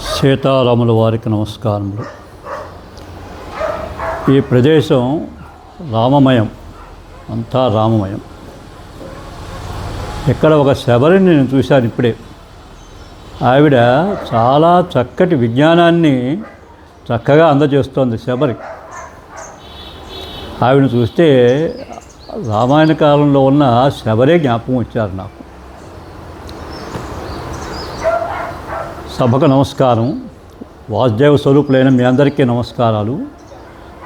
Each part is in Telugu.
సీతారాముల వారికి నమస్కారములు. ఈ ప్రదేశం రామమయం, అంతా రామమయం. ఇక్కడ ఒక శబరిని నేను చూశాను ఇప్పుడే. ఆవిడ చాలా చక్కటి విజ్ఞానాన్ని చక్కగా అందజేస్తోంది శబరి. ఆవిడని చూస్తే రామాయణ కాలంలో ఉన్న శబరే జ్ఞాపకం వచ్చారు నాకు. సభకు నమస్కారం. వాసుదేవ స్వరూపులైన మీ అందరికీ నమస్కారాలు.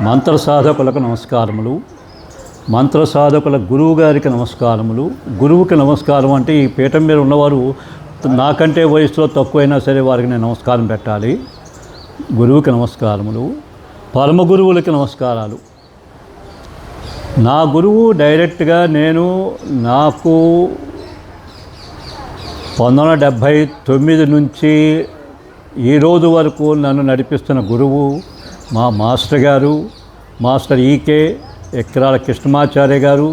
మంత్ర సాధకులకు నమస్కారములు. మంత్ర సాధకుల గురువు గారికి నమస్కారములు. గురువుకి నమస్కారం అంటే ఈ పీఠం మీద ఉన్నవారు నాకంటే వయసులో తక్కువైనా సరే వారికి నేను నమస్కారం పెట్టాలి. గురువుకి నమస్కారములు. పరమ గురువులకి నమస్కారాలు. నా గురువు డైరెక్ట్గా నాకు 1979 నుంచి ఈరోజు వరకు నన్ను నడిపిస్తున్న గురువు మా మాస్టర్ గారు, మాస్టర్ ఈకే ఎక్రాల కృష్ణమాచార్య గారు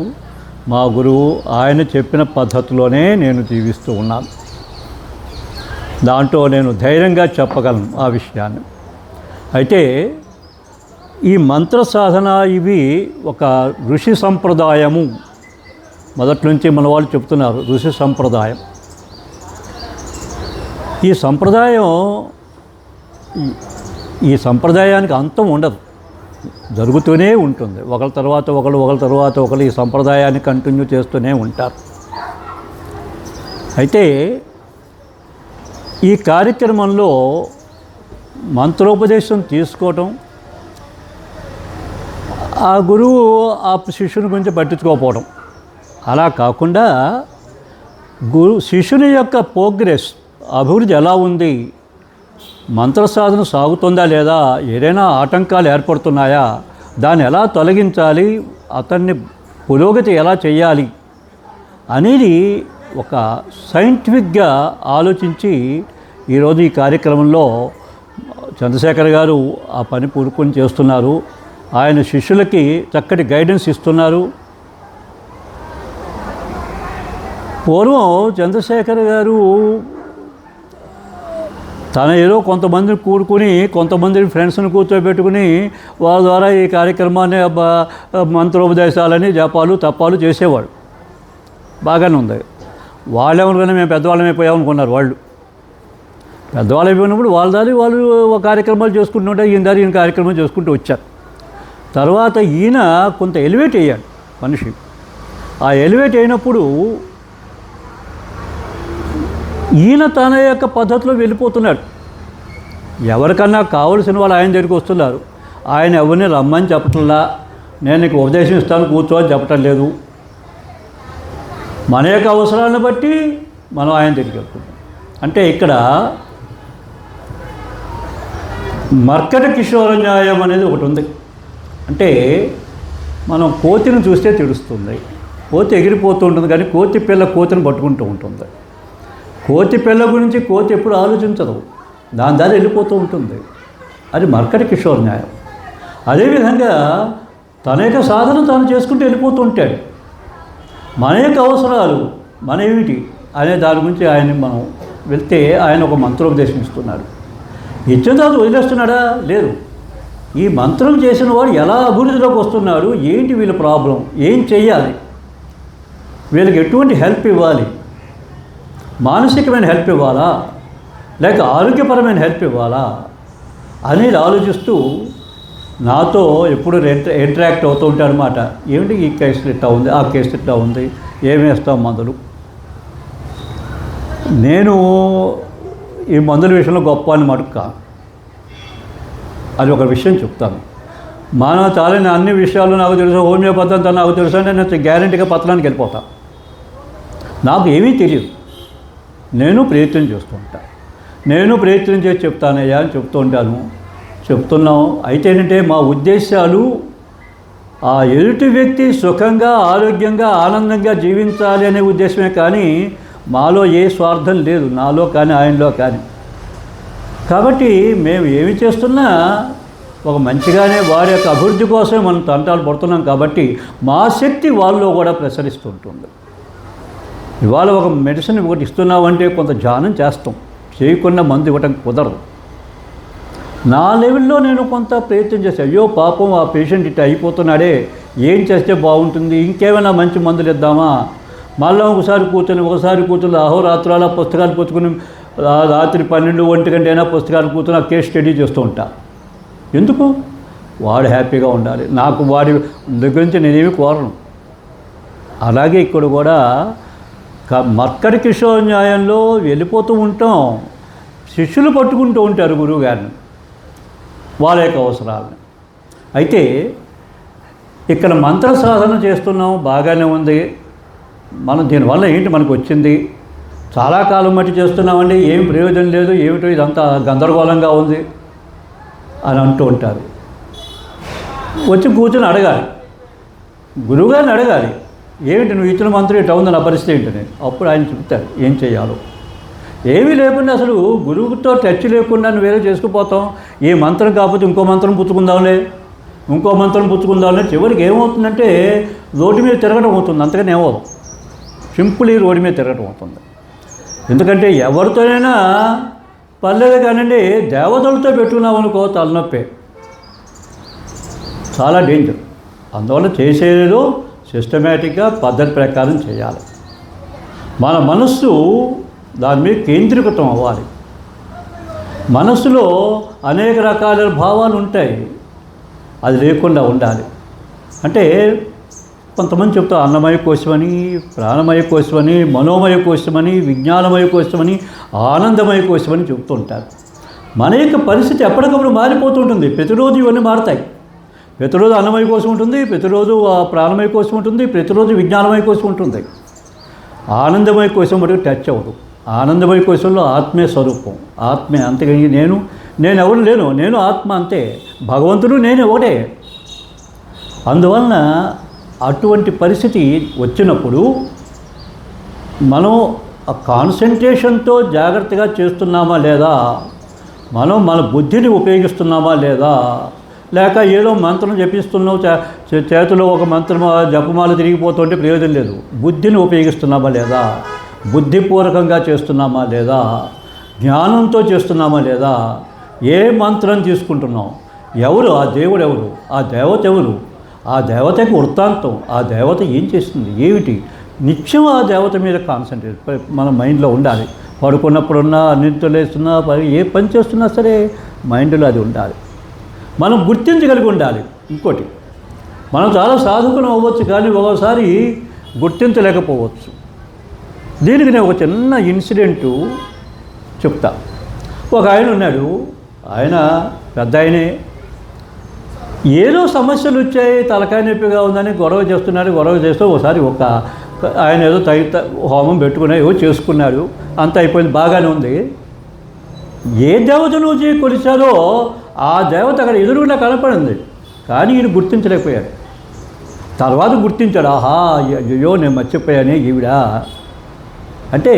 మా గురువు. ఆయన చెప్పిన పద్ధతిలోనే నేను జీవిస్తూ ఉన్నాను. దాంట్లో నేను ధైర్యంగా చెప్పగలను ఆ విషయాన్ని. అయితే ఈ మంత్ర సాధన ఇవి ఒక ఋషి సంప్రదాయము. మొదటి నుంచి మన వాళ్ళు చెప్తున్నారు ఋషి సంప్రదాయం. ఈ సంప్రదాయానికి అంతం ఉండదు, జరుగుతూనే ఉంటుంది. ఒకరి తర్వాత ఒకరు ఈ సంప్రదాయాన్ని కంటిన్యూ చేస్తూనే ఉంటారు. అయితే ఈ కార్యక్రమంలో మంత్రోపదేశం తీసుకోవటం, ఆ గురువు ఆ శిష్యుని గురించి పట్టించుకోకపోవడం, అలా కాకుండా శిష్యుని యొక్క ప్రోగ్రెస్, అభివృద్ధి ఎలా ఉంది, మంత్ర సాధన సాగుతుందా లేదా, ఏదైనా ఆటంకాలు ఏర్పడుతున్నాయా, దాన్ని ఎలా తొలగించాలి, అతన్ని పురోగతి ఎలా చేయాలి అనేది ఒక సైంటిఫిక్గా ఆలోచించి ఈరోజు ఈ కార్యక్రమంలో చంద్రశేఖర్ గారు ఆ పని పూర్కొని చేస్తున్నారు. ఆయన శిష్యులకి చక్కటి గైడెన్స్ ఇస్తున్నారు. పూర్వం చంద్రశేఖర్ గారు తన ఏదో కొంతమందిని కూడుకుని, కొంతమందిని ఫ్రెండ్స్ని కూర్చోబెట్టుకుని వాళ్ళ ద్వారా ఈ కార్యక్రమాన్ని మంత్రోపదేశాలని జపాలు తప్పాలు చేసేవాడు. బాగానే ఉంది. వాళ్ళేమనుకున్నా మేము పెద్దవాళ్ళమైపోయామనుకున్నారు. వాళ్ళు పెద్దవాళ్ళు అయిపోయినప్పుడు వాళ్ళ దారి వాళ్ళు కార్యక్రమాలు చేసుకుంటూ ఉంటారు, ఈయన దారి ఈయన కార్యక్రమాలు చేసుకుంటూ వచ్చారు. తర్వాత ఈయన కొంత ఎలివేట్ అయ్యాడు మనిషి. ఆ ఎలివేట్ అయినప్పుడు ఈయన తన యొక్క పద్ధతిలో వెళ్ళిపోతున్నాడు. ఎవరికన్నా కావలసిన వాళ్ళు ఆయన దగ్గరికి వస్తున్నారు. ఆయన ఎవరిని రమ్మని చెప్పటంలా, నేను నీకు ఉపదేశం ఇస్తాను కూర్చో అని చెప్పటం లేదు. మన యొక్క అవసరాలను బట్టి మనం ఆయన దగ్గరికి వెళ్తున్నాం. అంటే ఇక్కడ మర్కట కిషోర న్యాయం అనేది ఒకటి ఉంది. అంటే మనం కోతిని చూస్తే తెలుస్తుంది. కోతి ఎగిరిపోతూ ఉంటుంది, కానీ కోతి పిల్ల కోతిని పట్టుకుంటూ ఉంటుంది. కోతి పిల్ల గురించి కోతి ఎప్పుడు ఆలోచించదు, దాని దారి వెళ్ళిపోతూ ఉంటుంది. అది మర్కట కిషోర న్యాయం. అదేవిధంగా తన యొక్క సాధన తాను చేసుకుంటూ వెళ్ళిపోతూ ఉంటాడు. మన యొక్క అవసరాలు మన ఏమిటి అనే దాని గురించి ఆయన మనం వెళ్తే ఆయన ఒక మంత్రోపదేశం ఇస్తున్నాడు. ఇచ్చిన తర్వాత వదిలేస్తున్నాడా? లేదు. ఈ మంత్రం చేసిన వాడు ఎలా అభివృద్ధిలోకి వస్తున్నాడు, ఏంటి వీళ్ళ ప్రాబ్లం, ఏం చెయ్యాలి, వీళ్ళకి ఎటువంటి హెల్ప్ ఇవ్వాలి, మానసికమైన హెల్ప్ ఇవ్వాలా లేక ఆరోగ్యపరమైన హెల్ప్ ఇవ్వాలా అనేది ఆలోచిస్తూ నాతో ఎప్పుడు ఇంటరాక్ట్ అవుతూ ఉంటాడు అన్నమాట. ఏమిటి ఈ కేసు ఇట్లా ఉంది, ఆ కేసు ఇట్లా ఉంది, ఏమేస్తాం మందులు. నేను ఈ మందుల విషయంలో గొప్ప అని మటుకు కాదు. అది ఒక విషయం చెప్తాను. మానవ చాలని అన్ని విషయాలు నాకు తెలుసు, హోమియోపతి అంతా నాకు తెలుసు అంటే నేను గ్యారెంటీగా పత్రానికి వెళ్ళిపోతాను. నాకు ఏమీ తెలియదు. నేను ప్రయత్నం చేస్తూ ఉంటాను. నేను ప్రయత్నం చేసి చెప్తానయ్యా అని చెప్తూ ఉంటాను. చెప్తున్నాం. అయితే ఏంటంటే మా ఉద్దేశాలు ఆ ఎదుటి వ్యక్తి సుఖంగా, ఆరోగ్యంగా, ఆనందంగా జీవించాలి అనే ఉద్దేశమే కానీ మాలో ఏ స్వార్థం లేదు, నాలో కానీ ఆయనలో కానీ. కాబట్టి మేము ఏమి చేస్తున్నా ఒక మంచిగానే వారి యొక్క అభివృద్ధి కోసమే మనం తంటాలు పడుతున్నాం. కాబట్టి మా శక్తి వాళ్ళలో కూడా ప్రసరిస్తుంటుంది. ఇవాళ ఒక మెడిసిన్ ఒకటి ఇస్తున్నామంటే కొంత ధ్యానం చేస్తాం, చేయకుండా మందు ఇవ్వటం కుదరదు. నా లెవెల్లో నేను కొంత ప్రయత్నం చేశాను. అయ్యో పాపం ఆ పేషెంట్ ఇట్లా అయిపోతున్నాడే, ఏం చేస్తే బాగుంటుంది, ఇంకేమైనా మంచి మందులు ఇద్దామా, మళ్ళీ ఒకసారి కూర్చొని అహోరాత్రాల పుస్తకాలు పుచ్చుకుని రాత్రి 12-1 గంట అయినా పుస్తకాలు కూర్చొని ఆ కేస్ స్టడీ చేస్తూ ఉంటా. ఎందుకు? వాడు హ్యాపీగా ఉండాలి, నాకు వాడి దగ్గర నుంచి నేనేమి కోరను. అలాగే ఇక్కడ కూడా మర్కట కిషోర్ న్యాయంలో వెళ్ళిపోతూ ఉంటాం, శిష్యులు పట్టుకుంటూ ఉంటారు గురువు గారిని వాళ్ళ యొక్క అవసరాలను. అయితే ఇక్కడ మంత్ర సాధన చేస్తున్నాం, బాగానే ఉంది. మనం దీనివల్ల ఏంటి మనకు వచ్చింది, చాలా కాలం మట్టి చేస్తున్నామండి, ఏం ప్రయోజనం లేదు, ఏమిటో ఇదంతా గందరగోళంగా ఉంది అని అంటూ ఉంటారు. వచ్చి కూర్చొని అడగాలి, గురువుగారిని అడగాలి, ఏమిటి నువ్వు ఇచ్చిన మంత్రం ఇట్లా ఉంది, నా పరిస్థితి ఏంటని. అప్పుడు ఆయన చెప్తారు ఏం చేయాలో. ఏమీ లేకుండా అసలు గురువుతో టచ్ లేకుండా నువ్వు వేరే చేసుకుపోతాం. ఏ మంత్రం కాకపోతే ఇంకో మంత్రం పుచ్చుకుందాంలే, చివరికి ఏమవుతుందంటే రోడ్డు మీద తిరగడం అవుతుంది, అంతగానే ఏమవుతుంది, సింపుల్ ఈ రోడ్డు మీద తిరగడం అవుతుంది. ఎందుకంటే ఎవరితోనైనా పర్లేదు కానండి, దేవతలతో పెట్టుకున్నావు అనుకో తలనొప్పే, చాలా డేంజర్. అందువల్ల చేసేదో సిస్టమేటిక్గా పద్ధతి ప్రకారం చేయాలి. మన మనస్సు దాని మీద కేంద్రీకృతం అవ్వాలి. మనస్సులో అనేక రకాల భావాలు ఉంటాయి, అది లేకుండా ఉండాలి. అంటే కొంతమంది చెప్తారు అన్నమయ కోశమని, ప్రాణమయ కోశమని, మనోమయ కోశమని, విజ్ఞానమయ కోశమని, ఆనందమయ కోశమని చెప్తూ ఉంటారు. మన యొక్క పరిస్థితి ఎప్పటికప్పుడు మారిపోతూ ఉంటుంది. ప్రతిరోజు ఇవన్నీ మారుతాయి. ప్రతిరోజు అన్నమయ కోసం ఉంటుంది, ప్రతిరోజు ప్రాణమయ కోసం ఉంటుంది, ప్రతిరోజు విజ్ఞానమయ కోసం ఉంటుంది. ఆనందమయ కోసం మటుకు టచ్ అవ్వదు. ఆనందమయ కోశంలో ఆత్మే స్వరూపం, ఆత్మే. అంతేగాని నేను ఎవరు లేను, నేను ఆత్మ అంతే, భగవంతుడు నేను ఒకటే. అందువలన అటువంటి పరిస్థితి వచ్చినప్పుడు మనం ఆ కాన్సన్ట్రేషన్తో జాగ్రత్తగా చేస్తున్నామా లేదా, మనం మన బుద్ధిని ఉపయోగిస్తున్నామా లేదా, లేక ఏదో మంత్రం జపిస్తున్నావు, చేతిలో ఒక మంత్రం జపమాల తిరిగిపోతుంటే ప్రయోజనం లేదు. బుద్ధిని ఉపయోగిస్తున్నామా లేదా, బుద్ధిపూర్వకంగా చేస్తున్నామా లేదా, జ్ఞానంతో చేస్తున్నామా లేదా, ఏ మంత్రం తీసుకుంటున్నాం, ఎవరు ఆ దేవుడు, ఎవరు ఆ దేవత, ఎవరు ఆ దేవతకి వృత్తాంతం, ఆ దేవత ఏం చేస్తుంది, ఏమిటి, నిత్యం ఆ దేవత మీద కాన్సన్ట్రేట్ మన మైండ్లో ఉండాలి. పడుకున్నప్పుడున్నా, నిద్ర లేస్తున్నా, ఏ పని చేస్తున్నా సరే మైండ్లో అది ఉండాలి. మనం గుర్తించగలిగి ఉండాలి. ఇంకోటి, మనం చాలా సాధకులం అవ్వచ్చు, కానీ ఒకసారి గుర్తించలేకపోవచ్చు. దీనికి నేను ఒక చిన్న ఇన్సిడెంటు చెప్తా. ఒక ఆయన ఉన్నాడు, ఆయన పెద్ద ఆయనే, ఏదో సమస్యలు వచ్చాయి, తలకాయ నొప్పిగా ఉందని గొడవ చేస్తూ ఒకసారి ఆయన ఏదో హోమం పెట్టుకున్నా, ఏవో చేసుకున్నాడు, అంత అయిపోయింది, బాగానే ఉంది. ఏ దేవతను కొలిచారో ఆ దేవత అక్కడ ఎదురుగుండా కనపడింది, కానీ ఈయన గుర్తించలేకపోయాడు. తర్వాత గుర్తించాడు, ఆహా అయ్యో నేను మర్చిపోయానే ఈవిడా అంటే.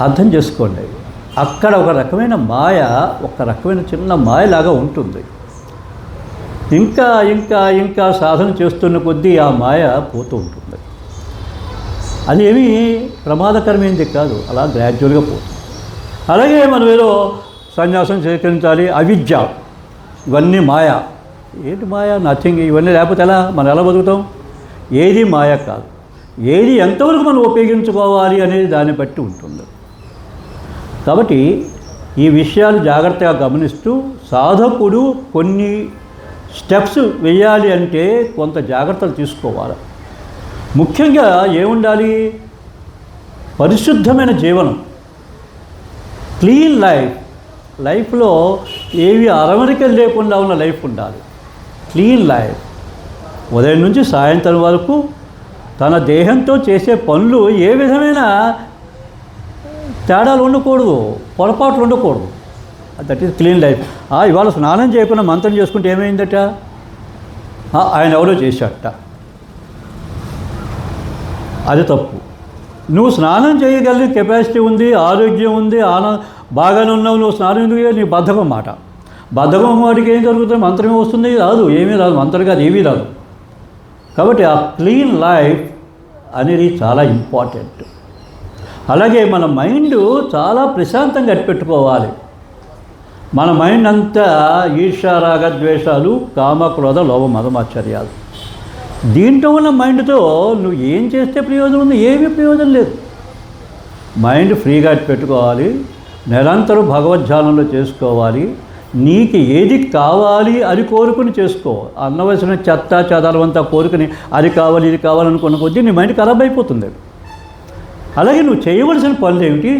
అర్థం చేసుకోండి, అక్కడ ఒక రకమైన మాయ, ఒక రకమైన చిన్న మాయలాగా ఉంటుంది. ఇంకా ఇంకా ఇంకా సాధన చేస్తున్న కొద్దీ ఆ మాయ పోతూ ఉంటుంది. అది ఏమీ ప్రమాదకరమైనది కాదు, అలా గ్రాడ్యువల్గా పోతుంది. అలాగే మనం ఏదో సన్యాసం స్వీకరించాలి, అవిద్య, ఇవన్నీ మాయ. ఏంటి మాయ? నథింగ్. ఇవన్నీ లేకపోతే మనం ఎలా బతుకుతాం? ఏది మాయ కాదు. ఏది ఎంతవరకు మనం ఉపయోగించుకోవాలి అనేది దాన్ని బట్టి ఉంటుంది. కాబట్టి ఈ విషయాలు జాగ్రత్తగా గమనిస్తూ సాధకుడు కొన్ని స్టెప్స్ వేయాలి అంటే కొంత జాగ్రత్తలు తీసుకోవాలి. ముఖ్యంగా ఏముండాలి? పరిశుద్ధమైన జీవనం, క్లీన్ లైఫ్లో ఏవి అరమరికలు లేకుండా ఉన్న లైఫ్ ఉండాలి. Clean life. ఉదయం నుంచి సాయంత్రం వరకు తన దేహంతో చేసే పనులు ఏ విధమైన తేడాలు ఉండకూడదు, పొరపాట్లు ఉండకూడదు. That is clean life. ఇవాళ స్నానం చేయకుండా మంత్రం చేసుకుంటే ఏమైందట? ఆయన ఎవరో చేశాడట, అది తప్పు. నువ్వు స్నానం చేయగలిగే కెపాసిటీ ఉంది, ఆరోగ్యం ఉంది, బాగానే ఉన్నావు, నువ్వు స్నానం ఎందుకు? నీ బద్ధకం మాట. బద్ధకం వాటికి ఏం జరుగుతుంది? మంత్రమే వస్తుంది, రాదు, ఏమీ రాదు, మంత్రం కాదు, ఏమీ రాదు. కాబట్టి ఆ క్లీన్ లైఫ్ అనేది చాలా ఇంపార్టెంట్. అలాగే మన మైండ్ చాలా ప్రశాంతంగా అట్టిపెట్టుకోవాలి. మన మైండ్ అంతా ఈర్ష్య, రాగ, ద్వేషాలు, కామ, క్రోధ, లోభ, మదమాశ్చర్యాలు. దీంట్లో ఉన్న మైండ్తో నువ్వు ఏం చేస్తే ప్రయోజనం ఉంది? ఏమీ ప్రయోజనం లేదు. మైండ్ ఫ్రీగా పెట్టుకోవాలి, నిరంతరం భగవద్ధ్యానంలో చేసుకోవాలి. నీకు ఏది కావాలి అది కోరుకుని చేసుకో. అనవసరమైన చెత్త చెదారమంతా కోరుకుని అది కావాలి ఇది కావాలనుకున్న కొద్దీ నీ మైండ్ ఖరాబ్ అయిపోతుంది. అలాగే నువ్వు చేయవలసిన పనులు ఏమిటి,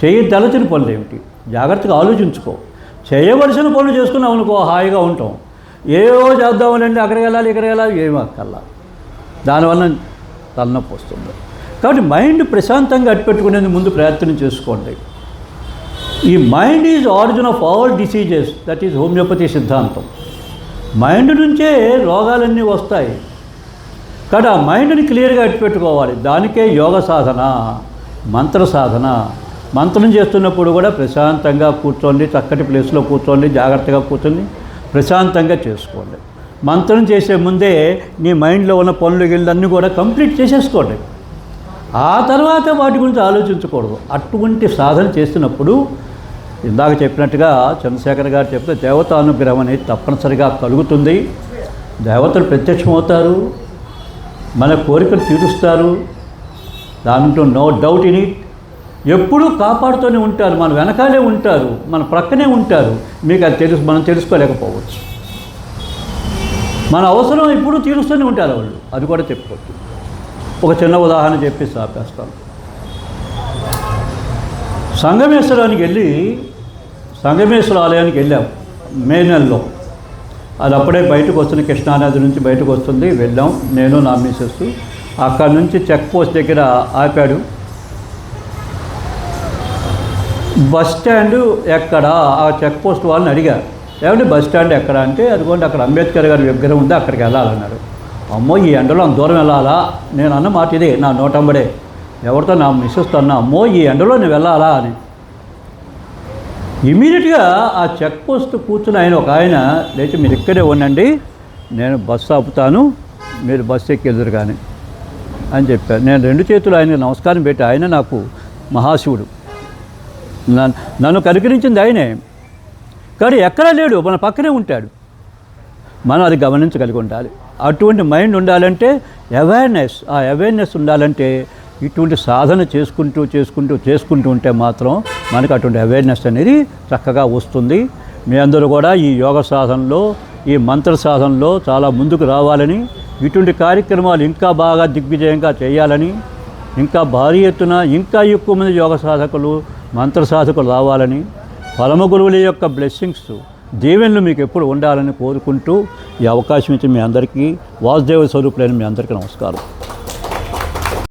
చేయదలచిన పనులు ఏమిటి జాగ్రత్తగా ఆలోచించుకో. చేయవలసిన పనులు చేసుకున్నావు అనుకో, హాయిగా ఉంటాం. ఏవో చేద్దామనండి, అక్కడికి వెళ్ళాలి ఇక్కడికి వెళ్ళాలి, ఏమీ అక్కర్లా. దానివల్ల తలనొప్పి వస్తుంది. కాబట్టి మైండ్ ప్రశాంతంగా అట్టిపెట్టుకునేందుకు ముందు ప్రయత్నం చేసుకోండి. ఈ mind is origin of all diseases, that is homeopathy సిద్ధాంతం. మైండ్ నుంచే రోగాలన్నీ వస్తాయి. కాబట్టి ఆ మైండ్ని క్లియర్గా అట్టిపెట్టుకోవాలి. దానికే యోగ సాధన, మంత్ర సాధన. మంత్రం చేస్తున్నప్పుడు కూడా ప్రశాంతంగా కూర్చోండి, చక్కటి ప్లేస్లో కూర్చోండి, జాగ్రత్తగా కూర్చొని ప్రశాంతంగా చేసుకోండి. మంత్రం చేసే ముందే నీ మైండ్లో ఉన్న పనులు గిళ్ళన్నీ కూడా కంప్లీట్ చేసేసుకోండి. ఆ తర్వాత వాటి గురించి ఆలోచించకూడదు. అటువంటి సాధన చేస్తున్నప్పుడు ఇందాక చెప్పినట్టుగా చంద్రశేఖర్ గారు చెప్తే దేవతానుగ్రహం అనేది తప్పనిసరిగా కలుగుతుంది. దేవతలు ప్రత్యక్షమవుతారు, మన కోరికలు తీరుస్తారు. దాంట్లో నో డౌట్ ఇన్ ఇట్. ఎప్పుడూ కాపాడుతూనే ఉంటారు, మన వెనకాలే ఉంటారు, మన ప్రక్కనే ఉంటారు. మీకు అది తెలుసు, మనం తెలుసుకోలేకపోవచ్చు. మన అవసరం ఎప్పుడూ తీరుస్తూనే ఉంటారు వాళ్ళు. అది కూడా చెప్పుకోవచ్చు. ఒక చిన్న ఉదాహరణ చెప్పి ఆపేస్తాను. సంగమేశ్వర ఆలయానికి వెళ్ళాం మే నెలలో. అది అప్పుడే బయటకు వస్తుంది, కృష్ణానది నుంచి బయటకు వస్తుంది. వెళ్ళాం, నేను నా మిసెస్. అక్కడి నుంచి చెక్ పోస్ట్ దగ్గర ఆపాడు. బస్ స్టాండ్ ఎక్కడ? ఆ చెక్ పోస్ట్ వాళ్ళని అడిగారు, ఏమంటే బస్ స్టాండ్ ఎక్కడ అంటే, అదిగోండి అక్కడ అంబేద్కర్ గారి విగ్రహం ఉంది, అక్కడికి వెళ్ళాలన్నారు. అమ్మో ఈ ఎండలో అంత దూరం వెళ్ళాలా? నేను అన్న మాట ఇదే, నా నోటంబడే. ఎవరితో నా మిస్సెస్తో అన్నా, అమ్మో ఈ ఎండలో నేను వెళ్ళాలా అని. ఇమీడియట్గా ఆ చెక్ పోస్ట్ కూర్చుని ఒక ఆయన లేచి, మీరు ఇక్కడే ఉండండి, నేను బస్సు ఆపుతాను, మీరు బస్సు ఎక్కి వెళ్దురు కానీ అని చెప్పారు. నేను 2 చేతులు ఆయనకు నమస్కారం పెట్టి, ఆయన నాకు మహాశివుడు, నన్ను కనుకరించింది ఆయనే. కానీ ఎక్కడా లేడు, మన పక్కనే ఉంటాడు. మనం అది గమనించగలిగి ఉండాలి. అటువంటి మైండ్ ఉండాలంటే అవేర్నెస్, ఆ అవేర్నెస్ ఉండాలంటే ఇటువంటి సాధన చేసుకుంటూ ఉంటే మాత్రం మనకు అటువంటి అవేర్నెస్ అనేది చక్కగా వస్తుంది. మీ అందరూ కూడా ఈ యోగ సాధనలో, ఈ మంత్ర సాధనలో చాలా ముందుకు రావాలని, ఇటువంటి కార్యక్రమాలు ఇంకా బాగా దిగ్విజయంగా చేయాలని, ఇంకా భారీ ఎత్తున ఇంకా ఎక్కువ మంది యోగ సాధకులు, మంత్ర సాధకులు రావాలని, పరమ గురువుల యొక్క బ్లెస్సింగ్స్, దీవెనలు మీకు ఎప్పుడు ఉండాలని కోరుకుంటూ ఈ అవకాశం ఇచ్చి మీ అందరికీ వాసుదేవ స్వరూపులైన మీ అందరికీ నమస్కారం.